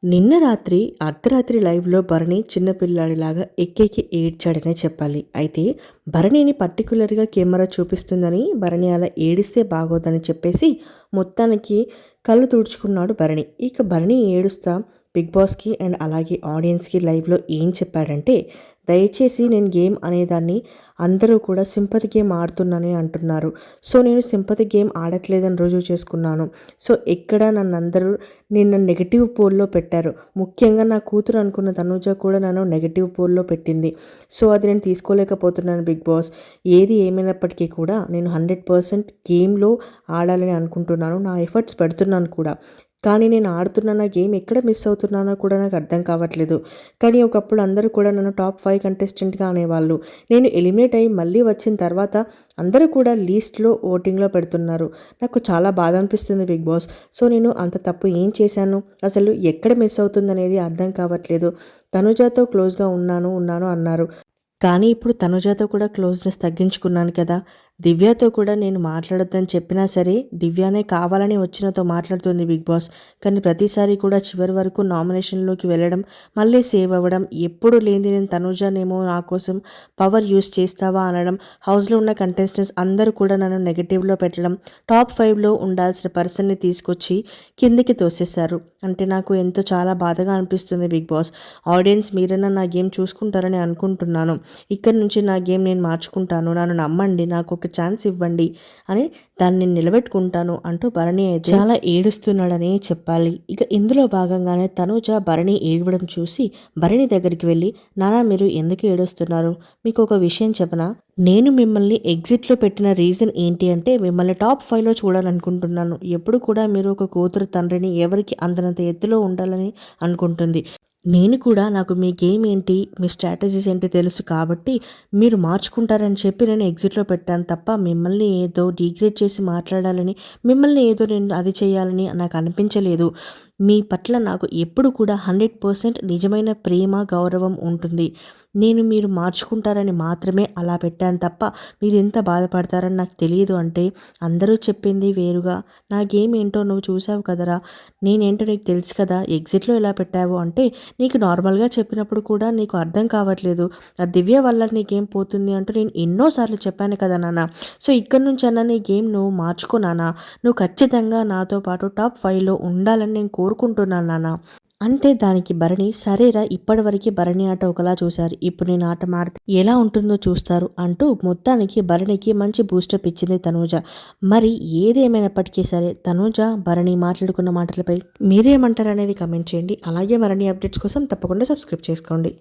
నిన్న రాత్రి అర్ధరాత్రి లైవ్‌లో భరణి చిన్న పిల్లాడిలాగా ఎక్కెక్కి ఏడ్చాడనే చెప్పాలి. అయితే భరణిని పర్టిక్యులర్‌గా కెమెరా చూపిస్తుందని, భరణి అలా ఏడిస్తే బాగోదని చెప్పేసి మొత్తానికి కళ్ళు తుడుచుకున్నాడు భరణి. ఇక భరణి ఏడుస్తా బిగ్ బాస్‌కి అండ్ అలాగే ఆడియన్స్‌కి లైవ్‌లో ఏం చెప్పాడంటే, దయచేసి నేను గేమ్ అనేదాన్ని అందరూ కూడా సింపతి గేమ్ ఆడుతున్నానని అంటున్నారు. సో నేను సింపతి గేమ్ ఆడట్లేదని రుజువు చేసుకున్నాను. సో ఎక్కడ నన్నందరూ నిన్న నెగెటివ్ పోల్‌లో పెట్టారు. ముఖ్యంగా నా కూతురు అనుకున్న తనూజ కూడా నన్ను నెగెటివ్ పోల్‌లో పెట్టింది. సో అది నేను తీసుకోలేకపోతున్నాను బిగ్ బాస్. ఏది ఏమైనప్పటికీ కూడా నేను 100% గేమ్‌లో ఆడాలని అనుకుంటున్నాను. నా ఎఫర్ట్స్ పెడుతున్నాను కూడా. కానీ నేను ఆడుతున్న నా గేమ్ ఎక్కడ మిస్ అవుతున్నానో కూడా నాకు అర్థం కావట్లేదు. కానీ ఒకప్పుడు అందరూ కూడా నన్ను టాప్ 5 కంటెస్టెంట్‌గా అనేవాళ్ళు. నేను ఎలిమినేట్ అయ్యి మళ్ళీ వచ్చిన తర్వాత అందరూ కూడా లీస్ట్‌లో ఓటింగ్‌లో పెడుతున్నారు. నాకు చాలా బాధ అనిపిస్తుంది బిగ్ బాస్. సో నేను అంత తప్పు ఏం చేశాను? అసలు ఎక్కడ మిస్ అవుతుందనేది అర్థం కావట్లేదు. తనుజాతో క్లోజ్‌గా ఉన్నాను అన్నారు. కానీ ఇప్పుడు తనుజాతో కూడా క్లోజ్‌నెస్ తగ్గించుకున్నాను కదా! దివ్యతో కూడా నేను మాట్లాడొద్దని చెప్పినా సరే, దివ్యనే కావాలని వచ్చి నాతో మాట్లాడుతుంది బిగ్ బాస్. కానీ ప్రతిసారి కూడా చివరి వరకు నామినేషన్‌లోకి వెళ్ళడం, మళ్ళీ సేవ్ అవ్వడం, ఎప్పుడు లేనిది నేను తనుజానేమో నా కోసం పవర్ యూజ్ చేస్తావా అనడం, హౌస్‌లో ఉన్న కంటెస్టెంట్స్ అందరూ కూడా నన్ను నెగెటివ్‌లో పెట్టడం, టాప్ 5లో ఉండాల్సిన పర్సన్‌ని తీసుకొచ్చి కిందికి తోసేశారు. అంటే నాకు ఎంతో చాలా బాధగా అనిపిస్తుంది బిగ్ బాస్. ఆడియన్స్ మీరైనా నా గేమ్ చూసుకుంటారని అనుకుంటున్నాను. ఇక్కడి నుంచి నా గేమ్ నేను మార్చుకుంటాను. నన్ను నమ్మండి. నాకు ఒక ఛాన్స్ ఇవ్వండి అని దాన్ని నేను నిలబెట్టుకుంటాను అంటూ భరణి అయితే చాలా ఏడుస్తున్నాడనే చెప్పాలి. ఇక ఇందులో భాగంగానే తనూజ భరణి ఏడవడం చూసి భరణి దగ్గరికి వెళ్ళి, నాన్న మీరు ఎందుకు ఏడుస్తున్నారు? మీకు ఒక విషయం చెప్పనా? నేను మిమ్మల్ని ఎగ్జిట్లో పెట్టిన రీజన్ ఏంటి అంటే మిమ్మల్ని టాప్ 5లో చూడాలనుకుంటున్నాను. ఎప్పుడు కూడా మీరు ఒక కూతురు తండ్రిని ఎవరికి అందనంత ఎత్తులో ఉండాలని అనుకుంటుంది. నేను కూడా నాకు మీ గేమ్ ఏంటి, మీ స్ట్రాటజీస్ ఏంటి తెలుసు కాబట్టి మీరు మార్చుకుంటారని చెప్పి నేను ఎగ్జిట్లో పెట్టాను తప్ప మిమ్మల్ని ఏదో డిగ్రేడ్ చేసి మాట్లాడాలని, మిమ్మల్ని ఏదో నేను అది చేయాలని నాకు అనిపించలేదు. మీ పట్ల నాకు ఎప్పుడు కూడా 100% నిజమైన ప్రేమ, గౌరవం ఉంటుంది. నేను మీరు మార్చుకుంటారని మాత్రమే అలా పెట్టాను తప్ప మీరు ఎంత బాధపడతారని నాకు తెలియదు అంటే, అందరూ చెప్పింది వేరుగా, నా గేమ్ ఏంటో నువ్వు చూసావు కదరా, నేనేంటో నీకు తెలుసు కదా, ఎగ్జిట్లో ఎలా పెట్టావు అంటే నీకు నార్మల్గా చెప్పినప్పుడు కూడా నీకు అర్థం కావట్లేదు. ఆ దివ్య వల్ల నీ గేమ్ పోతుంది అంటూ నేను ఎన్నోసార్లు చెప్పాను కదా నాన్న. సో ఇక్కడి నుంచి అన్న నీ గేమ్ నువ్వు మార్చుకో నాన్న. నువ్వు ఖచ్చితంగా నాతో పాటు టాప్ 5లో ఉండాలని నేను కోరుకుంటున్నాను నాన్న అంటే దానికి భరణి సరేరా ఇప్పటివరకు భరణి ఆట ఒకలా చూశారు, ఇప్పుడు నేను ఆట మారితే ఎలా ఉంటుందో చూస్తారు అంటూ మొత్తానికి భరణికి మంచి బూస్టప్ ఇచ్చింది తనూజ. మరి ఏదేమైనప్పటికీ సరే తనూజ భరణి మాట్లాడుకున్న మాటలపై మీరేమంటారు అనేది కమెంట్ చేయండి. అలాగే మరిన్ని అప్డేట్స్ కోసం తప్పకుండా సబ్స్క్రైబ్ చేసుకోండి.